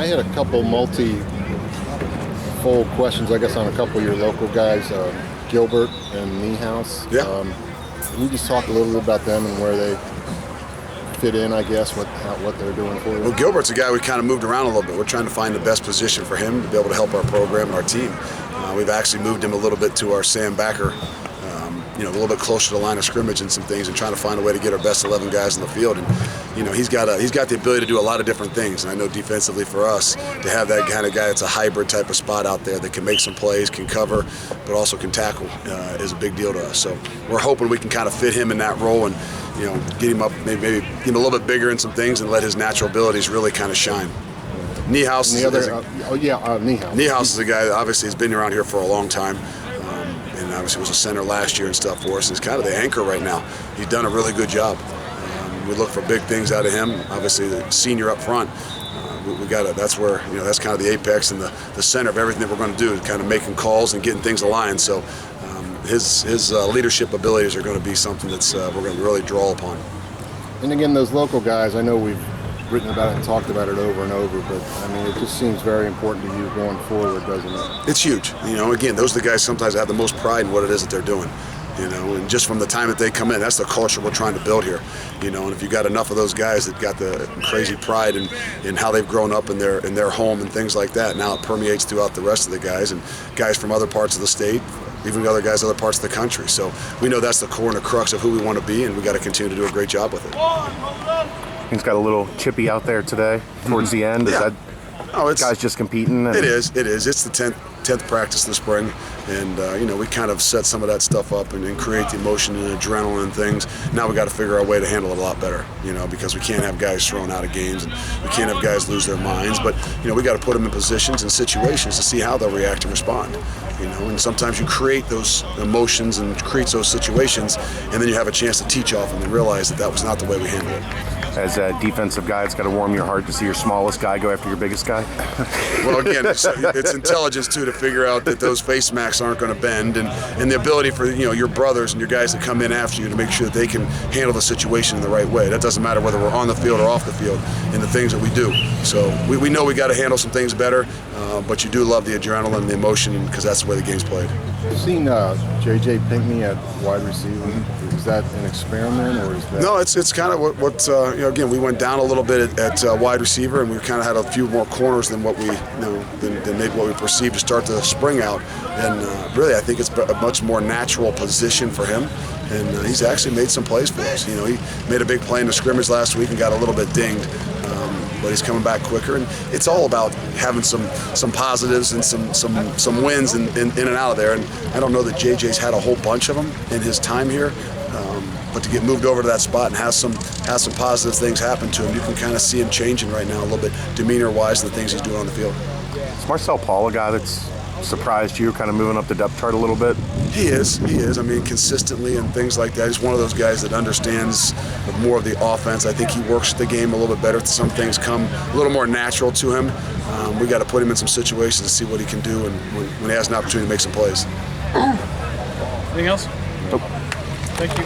I had a couple multi-fold questions, I guess, on a couple of your local guys, Gilbert and Niehaus. Yeah. Can you just talk a little bit about them and where they fit in, I guess, what they're doing for you? Well, Gilbert's a guy we kind of moved around a little bit. We're trying to find the best position for him to be able to help our program and our team. We've actually moved him a little bit to our Sam backer, a little bit closer to the line of scrimmage and some things, and trying to find a way to get our best 11 guys in the field. And he's got the ability to do a lot of different things. And I know defensively for us to have that kind of guy that's a hybrid type of spot out there that can make some plays, can cover, but also can tackle is a big deal to us. So we're hoping we can kind of fit him in that role and get him up, maybe get him a little bit bigger in some things and let his natural abilities really kind of shine. Niehaus Niehaus is a guy that obviously has been around here for a long time. And obviously was a center last year and stuff for us. He's kind of the anchor right now. He's done a really good job. We look for big things out of him. Obviously, the senior up front, that's where that's kind of the apex and the center of everything that we're going to do, kind of making calls and getting things aligned. So his leadership abilities are going to be something that's we're going to really draw upon. And again, those local guys, I know we've written about it and talked about it over and over, but I mean, it just seems very important to you going forward, doesn't it? It's huge. Again, those are the guys sometimes that have the most pride in what it is that they're doing. And just from the time that they come in, that's the culture we're trying to build here. And if you got enough of those guys that got the crazy pride in how they've grown up in their home and things like that, now it permeates throughout the rest of the guys and guys from other parts of the state, even other guys other parts of the country. So we know that's the core and the crux of who we want to be, and we got to continue to do a great job with it. He's got a little chippy out there today towards the end. Is that guys just competing? It is. It's the 10th practice this spring, and we kind of set some of that stuff up and create the emotion and adrenaline and things. Now we got to figure out a way to handle it a lot better, because we can't have guys thrown out of games and we can't have guys lose their minds. But we got to put them in positions and situations to see how they'll react and respond. And sometimes you create those emotions and create those situations, and then you have a chance to teach off them and realize that was not the way we handle it. As a defensive guy, it's got to warm your heart to see your smallest guy go after your biggest guy. Well, again, it's intelligence too to figure out that those face masks aren't going to bend, and the ability for your brothers and your guys that come in after you to make sure that they can handle the situation in the right way. That doesn't matter whether we're on the field or off the field in the things that we do. So we know we got to handle some things better, but you do love the adrenaline and the emotion because that's the way the game's played. You've seen J.J. Pinckney at wide receiver. Is that an experiment, or is that? No, it's kind of what again, we went down a little bit at wide receiver, and we kind of had a few more corners than what we than maybe what we perceived to start the spring out. And really, I think it's a much more natural position for him. And he's actually made some plays for us. He made a big play in the scrimmage last week and got a little bit dinged. But he's coming back quicker, and it's all about having some positives and some wins in and out of there. And I don't know that JJ's had a whole bunch of them in his time here, but to get moved over to that spot and have some positive things happen to him, you can kind of see him changing right now a little bit, demeanor-wise, and the things he's doing on the field. Is Marcel Paul a guy that's surprised you, kind of moving up the depth chart a little bit? He is. I mean, consistently and things like that. He's one of those guys that understands more of the offense. I think he works the game a little bit better. Some things come a little more natural to him. We got to put him in some situations to see what he can do, and when he has an opportunity to make some plays. Anything else? Nope. Thank you.